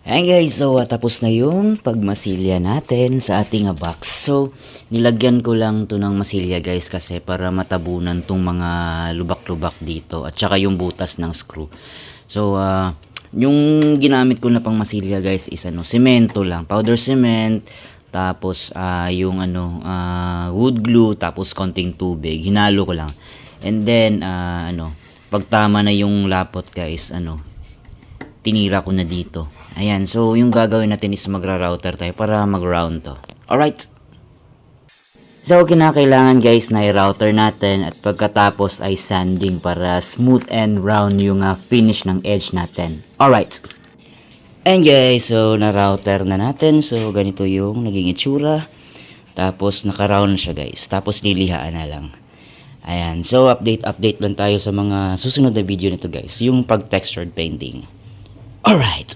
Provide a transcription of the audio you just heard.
Ayan guys, so tapos na yung pagmasilya natin sa ating box. So, nilagyan ko lang to ng masilya guys kasi para matabunan tong mga lubak-lubak dito at saka yung butas ng screw. So, yung ginamit ko na pang masilya guys is semento lang, powder cement, tapos yung wood glue, tapos konting tubig. Hinalo ko lang. And then pag tama na yung lapot guys, tinira ko na dito. Ayan, so yung gagawin natin is magra-router tayo para mag-round to. Alright. So, kinakailangan guys na i-router natin at pagkatapos ay sanding para smooth and round yung finish ng edge natin. Alright. And guys, so na-router na natin. So, ganito yung naging itsura. Tapos, naka-round na siya guys. Tapos, lilihaan na lang. Ayan, so update lang tayo sa mga susunod na video nito guys. Yung pag-textured painting. Alright.